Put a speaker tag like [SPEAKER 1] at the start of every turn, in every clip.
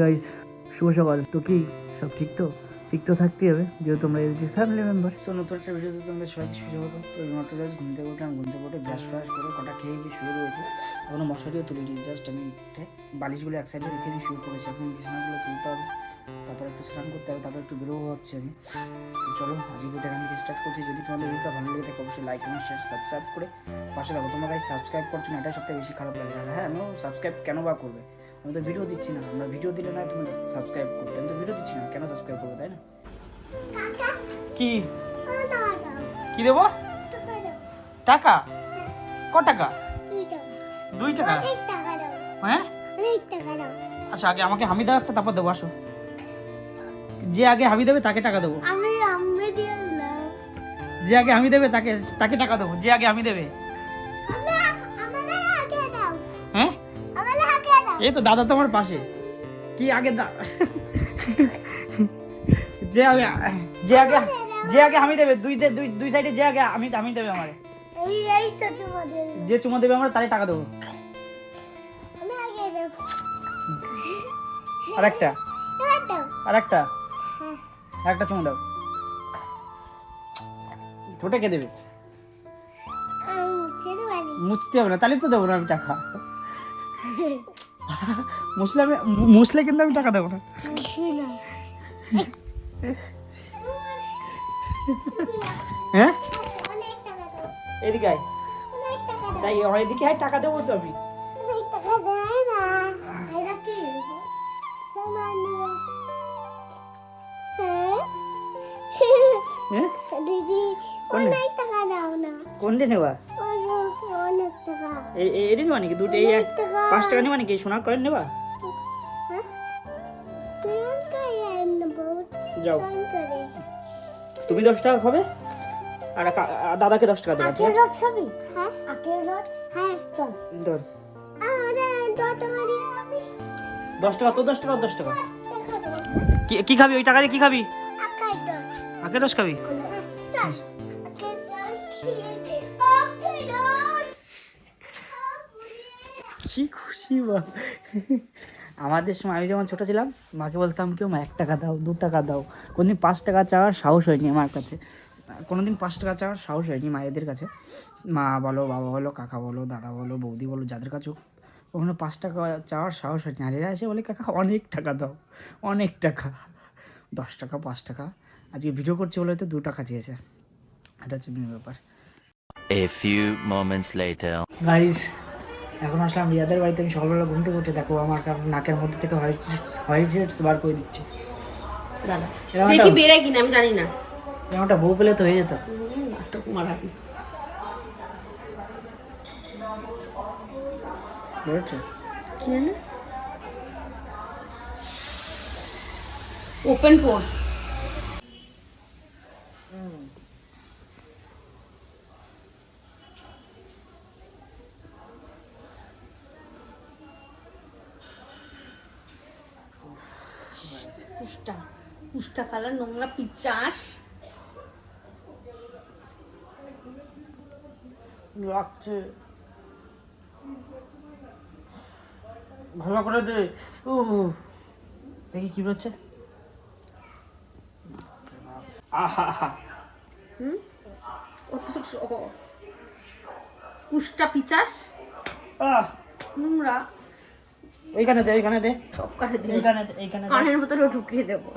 [SPEAKER 1] Guys শুভ সকাল। তো কি সব ঠিক তো থাকতেই হবে, যেহেতু তোমরা এসডি ফ্যামিলি মেম্বার। সো নতুন একটা ভিডিওতে তোমাদের সবাইকে সুস্বাগত। তো এইমাত্র জাস্ট ঘুম থেকে উঠে ব্রাশ ফ্রাশ করে কটা খেয়েছি, শুয়ে রয়েছে। এখনো মশারিও তুলিনি, জাস্ট আমি উঠে বালিশগুলো এক সাইডে রেখে দিয়ে শুয়ে পড়েছি। এখন বিছানাগুলো তুলতে হবে, তারপর একটু স্নান করতে হবে, তারপর একটু বেরোবো হচ্ছে আমি। তো চলো আজকে ভিডিওটা আমি স্টার্ট করছি। যদি তোমাদের ভিডিওটা ভালো লেগে থাকে অবশ্যই লাইক কমেন্ট শেয়ার সাবস্ক্রাইব করে পাশে থাকো। তোমরা গাইস সাবস্ক্রাইব করছো না, এটা সবথেকে বেশি খারাপ লাগে। আর হ্যাঁ, আমিও সাবস্ক্রাইব কেন বা করবে, আমি তো ভিডিও দিচ্ছি না। আমরা ভিডিও দিলে না তুমি সাবস্ক্রাইব করতে, আমি তো ভিডিও দিচ্ছি না, কেন সাবস্ক্রাইব করবে, তাই না? কি কি দেবো? টাকা? ক টাকা? 2 টাকা? হ্যাঁ আচ্ছা, আগে আমাকে হামি দাও একটা, তারপর দেবো। আসো, যে আগে হামি দেবে তাকে টাকা দেবো। যে আগে হামি দেবে তাকে টাকা দেবো, যে আগে হামি দেবে। হ্যাঁ এই তো দাদা তোমার পাশে। কি আগে যে আগে হামি দেবে, দুই সাইডে যে আগে হামি দেবে আমারে, যে চুমা দেবে আমরা তারে টাকা দেবো। আরেকটা চুমা দাও। ছোটে কে দেবে? মুছতে হবে না, তাহলে তো দেবো না আমি টাকা। মুছলে কিন্তু আমি টাকা দেবো না। হ্যাঁ এদিকে আয়, তাই এদিকে আয়, টাকা দেবো তো আমি। কোনটা নেবা? এটা নেবা নাকি? দুটো 5 টাকা নেবা নাকি? সোনার কয়েন নেবা? যাও, তুমি 10 টাকা খাবে আর দাদাকে 10 টাকা দেবে। ধর 10 টাকা, তো 10 টাকা 10 টাকা। কি খাবি ওই টাকা দিয়ে? কি খাবি? আখের রস খাবি? কি খুশি বা। আমাদের সময় আমি যখন ছোটো ছিলাম, মাকে বলতাম কেউ 1 টাকা দাও, 2 টাকা দাও। কোনোদিন 5 টাকা চাওয়ার সাহস হয়নি আমার কাছে, কোনোদিন 5 টাকা চাওয়ার সাহস হয়নি মায়েদের কাছে। মা বলো, বাবা বলো, কাকা বলো, দাদা বলো, বৌদি বলো, যাদের কাছে ওখানে 5 টাকা চাওয়ার সাহস হয়নি। আর এরা এসে বলে কাকা অনেক টাকা দাও, অনেক টাকা। 10 টাকা 5 টাকা, আজকে ভিডিও করছে বলে তো 2 টাকা চেয়েছে। এটা হচ্ছে মেন ব্যাপার।
[SPEAKER 2] A few moments later.
[SPEAKER 1] Guys এখন আসলাম রিয়াদের বাড়িতে। আমি সকালবেলা ঘুম থেকে উঠে দেখো আমার নাকের মধ্যে থেকে হোয়াইট হেডস বার করে দিচ্ছে।
[SPEAKER 3] দাদা দেখি বেড়ে কিনা আমি জানি না,
[SPEAKER 1] এমনটা বউ পেলে তো হয়ে যেত। বেরোচ্ছে
[SPEAKER 3] কি জানি ওপেন পোর্স। পুষ্টা কালার নোংরা পিচাস
[SPEAKER 1] লাগছে, ভালো করে দে। দেখি কি হচ্ছে।
[SPEAKER 3] পুষ্টা পিচাস নোংরা।
[SPEAKER 1] ওইখানে দে
[SPEAKER 3] সব কাটে দিয়ে
[SPEAKER 1] এইখানে
[SPEAKER 3] কানের ভিতরে ঢুকিয়ে দেবো।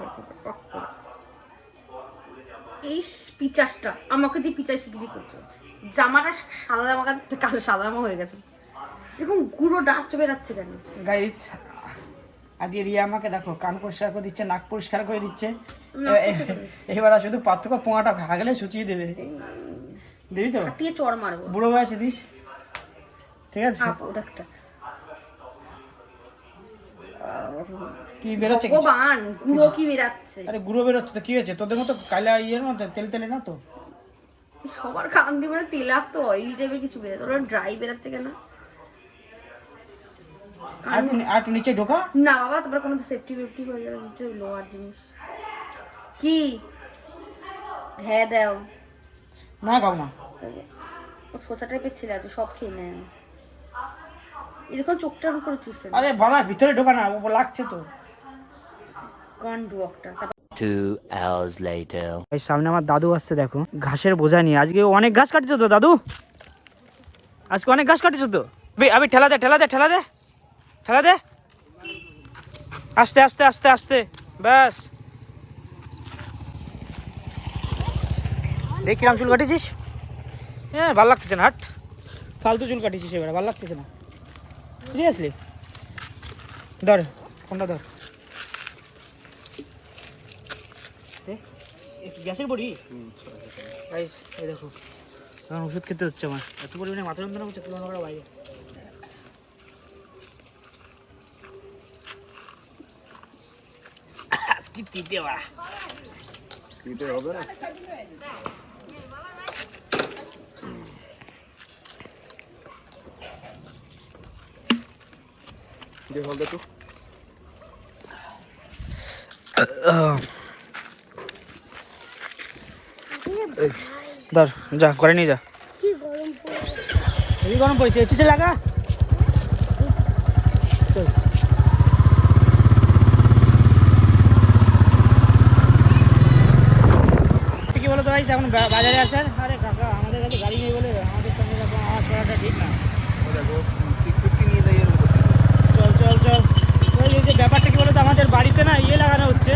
[SPEAKER 3] এই পিচাসটা আমাকে দিয়ে পিচাস বিক্রি করছে। জামাটা সাদা জামা কালো সাদা জামা হয়ে গেছে, এরকম গুঁড়ো ডাস্ট বেরাচ্ছে কেন?
[SPEAKER 1] গাইস আজকে রিয়া আমাকে দেখো কান পরিষ্কার করে দিচ্ছে, নাক পরিষ্কার করে দিচ্ছে। এবার শুধু পার্থক্য পোঙাটা ভাগলে শুচিয়ে দেবে। দিবি তো?
[SPEAKER 3] কাটিয়ে চড় মারবো।
[SPEAKER 1] বুড়ো বয়সে দিস, ঠিক আছে?
[SPEAKER 3] ওদেরটা
[SPEAKER 1] কি বেরোচ্ছে?
[SPEAKER 3] ভগবান গুঁড়ো কি বেরাচ্ছে?
[SPEAKER 1] আরে গুঁড়ো বেরোচ্ছে তো কি হয়েছে? তোদের মতো কালা ইয়ের মতো তেলে না তো।
[SPEAKER 3] সবার কান দিয়ে মানে তেলাক্ত অয়েলি টাইপের কিছু বেরোচ্ছে, ওরা ড্রাই বেরাচ্ছে কেন?
[SPEAKER 1] আর নিচে ঢোকা
[SPEAKER 3] না বাবা, তোমার কোনো সেফটি ফেফটি হয়ে যাবে নিচে, লোয়ার জিনিস কি। হ্যাঁ দাও
[SPEAKER 1] না, খাও না।
[SPEAKER 3] ও সোচা টাইপের ছেলে আছে, সব খেয়ে নেয়। এরকম চোখটা করেছিস কেন?
[SPEAKER 1] আরে বাবা ভিতরে ঢোকা না, ও লাগছে তো।
[SPEAKER 3] কান্ড একটা।
[SPEAKER 2] 2 hours later.
[SPEAKER 1] এই সামনে আমার দাদু আসছে, দেখো ঘাসের বোঝা নিয়ে। আজকে অনেক ঘাস কাটছো তো দাদু, আজকে অনেক ঘাস কাটছো তো। আমি ঠেলা দে ঠেলা দে ঠেলা দে ঠেলা দে, আস্তে আস্তে আস্তে আস্তে, ব্যাস। দেখ কিরাম চুল কাটিছিস, হ্যাঁ ভালো লাগতেছে না, হাট ফালতু চুল কাটিছিস এবারে, ভালো লাগতেছে না সিরিয়াসলি। ধর কোনটা ধর, গ্যাসের বড়ি। গাইস এই দেখো এখন ওষুধ খেতে হচ্ছে আমার, এত পরিমাণে মাথা যন্ত্রণা করছে তুলনা করা বাইরে। তিতে বাড়া,
[SPEAKER 4] তিতে হবে না। দে হল দে তো।
[SPEAKER 1] ধর যা করে নিয়ে যা। কি গরম পড়েছে, এসেছে লাগা। চল কি বলো তো ভাই, এখন বাজারে আসার, আরে কাকা আমাদের কাছে গাড়ি নেই বলে আমাদের সঙ্গে এরকম আওয়াজ করাটা ঠিক না।
[SPEAKER 4] দেখো 650 নিয়ে যাই এর উপর।
[SPEAKER 1] চল চল চল। ওই যে ব্যাপারটা কি বলো তো, আমাদের বাড়িতে না ইয়ে লাগানো হচ্ছে,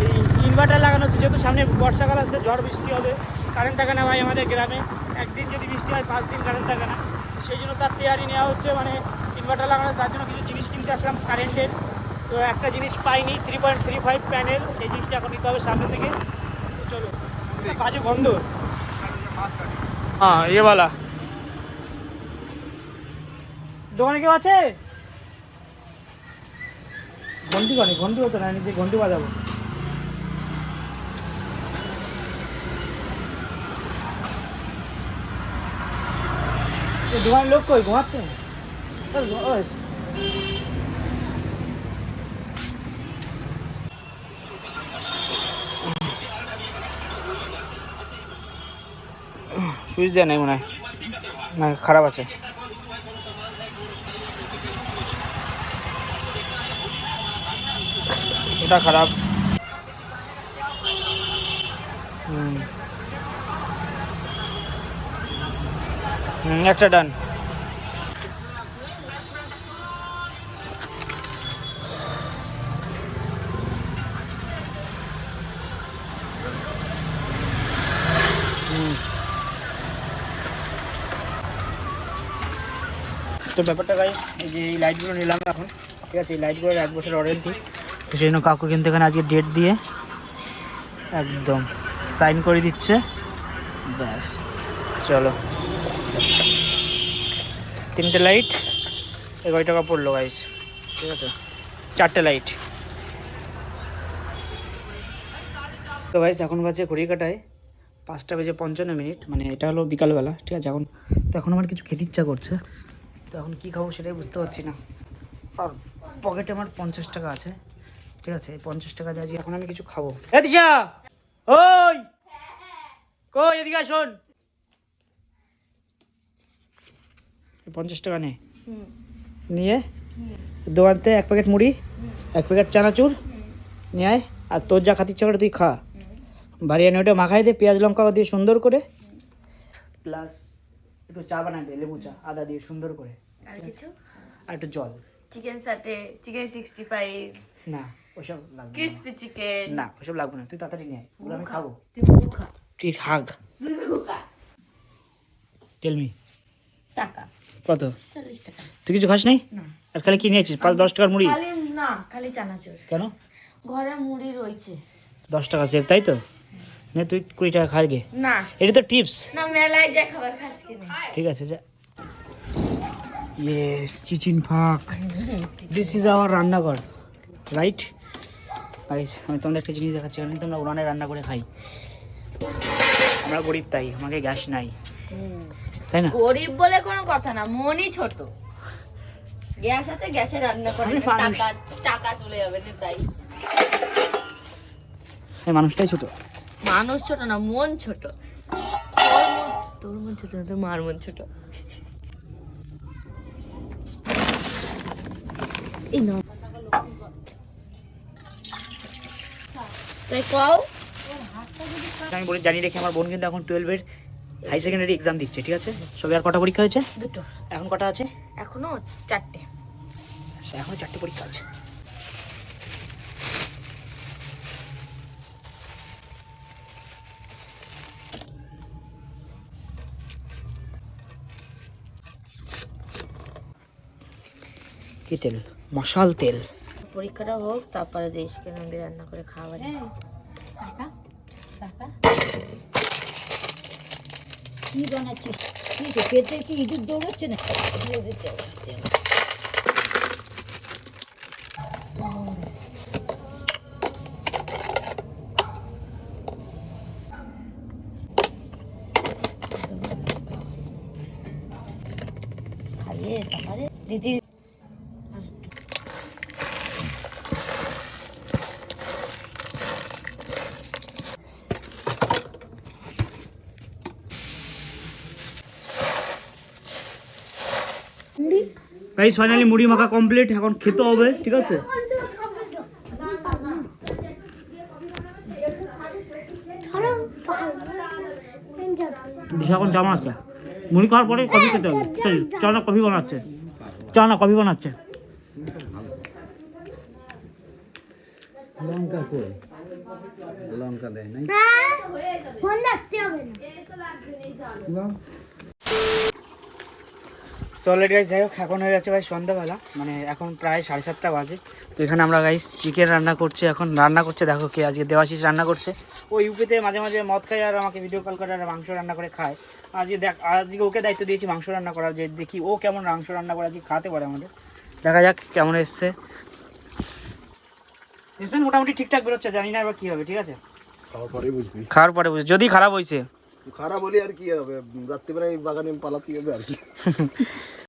[SPEAKER 1] এই ইনভার্টার লাগানো হচ্ছে। যেহেতু সামনে বর্ষাকাল আসছে, ঝড় বৃষ্টি হবে, কারেন্ট থাকে না ভাই আমাদের গ্রামে। একদিন যদি বৃষ্টি হয় 5 দিন কারেন্ট থাকে না। সেই জন্য তার তৈরি নেওয়া হচ্ছে, মানে ইনভার্টার লাগানো। তার জন্য কিছু জিনিস কিনতে আসলাম কারেন্টের। তো একটা জিনিস পাইনি, 3.35 প্যানেল, সেই জিনিসটা এখন নিতে হবে সামনে থেকে। চলো কাজে বন্ধ। হ্যাঁ ইয়েওয়ালা দোকানে কেউ আছে? ঘন্টি করে, ঘন্টি হতো না, নিজে ঘন্টি বাজাবো। দোকানের লোক কই, ঘুমাচ্ছে? সুইচ দেয় নাই মনে হয়, না খারাপ আছে। এটা খারাপ। একটা ডান। তো ব্যাপারটা ভাই, এই যে এই লাইটগুলো নিলাম এখন, ঠিক আছে। এই লাইটগুলোর 1 বছর ওয়ারেন্টি, তো সেই জন্য কাকু কিন্তু এখানে আজকে ডেট দিয়ে একদম সাইন করে দিচ্ছে, ব্যাস। চলো 3টে লাইট 11 টাকা পড়লো গাইস, ঠিক আছে। 4টে লাইট। তো গাইস এখন বাজে ঘড়ি কাটায় 5:55, মানে এটা হলো বিকালবেলা, ঠিক আছে। তো এখন আমার কিছু খেতে ইচ্ছা করছে, তো এখন কী খাবো সেটাই বুঝতে পারছি না। আর পকেটে আমার 50 টাকা আছে, ঠিক আছে। এই 50 টাকা দিয়ে আজকে এখন আমি কিছু খাবো। এ দিশা, ওই কই এদিকে শোন, 50 টাকা নে, নিয়ে দোকানতে 1 প্যাকেট মুড়ি, 1 প্যাকেট চানাচুর নিয়ে আয়। আর তোর যা খাতির চাকরি তুই খা, বাড়িয়ে ওটা মাখাই দে পেঁয়াজ লঙ্কা দিয়ে সুন্দর করে, প্লাস একটু চা বানাই দে, লেবু চা আদা দিয়ে সুন্দর করে,
[SPEAKER 3] আর কিছু?
[SPEAKER 1] আর একটু জল।
[SPEAKER 3] চিকেন সাটে, চিকেন 65,
[SPEAKER 1] না ওসব লাগবে
[SPEAKER 3] ক্রিসপি চিকেন।
[SPEAKER 1] না, ওসব লাগবে না, তুই তাড়াতাড়ি নিয়ে আয়, ওগুলো আমি খাবো।
[SPEAKER 3] তুই মুখু খা,
[SPEAKER 1] তুই হাগ,
[SPEAKER 3] তুই মুখু খা।
[SPEAKER 1] টেল মি
[SPEAKER 3] টাকা
[SPEAKER 1] কত?
[SPEAKER 3] 40 টাকা।
[SPEAKER 1] তুই কিছু খাস নাই?
[SPEAKER 3] না।
[SPEAKER 1] আর খালি কি নিয়েছিস? 5-10 টাকার মুড়ি?
[SPEAKER 3] খালি না, খালি চানাচুর।
[SPEAKER 1] কেন?
[SPEAKER 3] ঘরে মুড়ি রয়েছে।
[SPEAKER 1] 10 টাকা সেভ, তাই তো? নে তুই 20 টাকা খাই গে,
[SPEAKER 3] না
[SPEAKER 1] এটা তো টিপস।
[SPEAKER 3] না, মেলায় যা খাবার খাস কিনে।
[SPEAKER 1] ঠিক আছে যা। ইয়েস, চিচিন ফাক, দিস ইজ আওয়ার রান্নাঘর, রাইট গাইস। আমি তোমাদের একটা জিনিস দেখাচ্ছি, আমি তোমরা উনানে রান্না করে খাই। আমরা গরিব তাই আমাকে গ্যাস নাই, তাই না?
[SPEAKER 3] গরিব বলে কোনো কথা না, মনই ছোট। গ্যাস আছে, গ্যাসে রান্না করে
[SPEAKER 1] আমি মানুষ।
[SPEAKER 3] টাকা টাকা চলে যাবে না, তাই।
[SPEAKER 1] এই মানুষটাই ছোট।
[SPEAKER 3] মানুষ ছোট না, মন ছোট। তোর মন ছোট না, তোর মার মন ছোট। এই নাও। তাই কও
[SPEAKER 1] আমি বলে জানি রেখে আমার বোন কিন্তু এখন 12-এর হাই সেকেন্ডারি এক্সাম দিচ্ছে, ঠিক আছে? সবে আর কটা পরীক্ষা হয়েছে?
[SPEAKER 3] দুটো,
[SPEAKER 1] এখন কটা আছে?
[SPEAKER 3] এখনো 4টে।
[SPEAKER 1] এখনো 4টে পরীক্ষা আছে। কি তেল? মশাল তেল।
[SPEAKER 3] পরীক্ষাটা হোক তারপরে দেশকে নন্দি রান্না করে খাওয়া যায়।
[SPEAKER 5] কি বানাচ্ছিস? কি পেটে কি ইঁদুর দৌড়াচ্ছে না?
[SPEAKER 3] খাইয়ে তারপরে দিদি
[SPEAKER 1] গাইস ফাইনালি মুড়ি মাখা কমপ্লিট, এখন খেতে হবে, ঠিক আছে? দিশা এখন চা বানাচ্ছে, মুড়ি খাওয়ার পরে কফি খেতে হবে। চল না, কফি বানাচ্ছে, চল না, কফি বানাচ্ছে।
[SPEAKER 4] লঙ্কা কই? লঙ্কা দেয় নাই।
[SPEAKER 6] ফোন রাখতে হবে না।
[SPEAKER 1] চলে গাইস, যাই হোক এখন হয়ে যাচ্ছে ভাই সন্ধ্যাবেলা, মানে এখন প্রায় 7:30 বাজে। তো এখানে আমরা গাইস চিকেন রান্না করছি, এখন রান্না করছে দেখো কে, আজকে দেবাশিস রান্না করছে। ও ইউপিতে মাঝে মাঝে মদ খায় আর আমাকে ভিডিও কল করে আর মাংস রান্না করে খায়। আজকে ওকে দায়িত্ব দিয়েছি মাংস রান্না করার, যে দেখি ও কেমন মাংস রান্না করে আজকে খাওয়াতে পারে আমাদের। দেখা যাক কেমন এসছে। মোটামুটি ঠিকঠাক বেরোচ্ছে, জানি না এবার কী হবে, ঠিক আছে?
[SPEAKER 4] খাওয়ার পরেই বুঝবি।
[SPEAKER 1] খাওয়ার পরে বুঝি, যদি খারাপ হয়েছে
[SPEAKER 4] খারাপ বলি আর কি হবে, রাত্রিবেলায় বাগানে পালাতে হবে আর কি।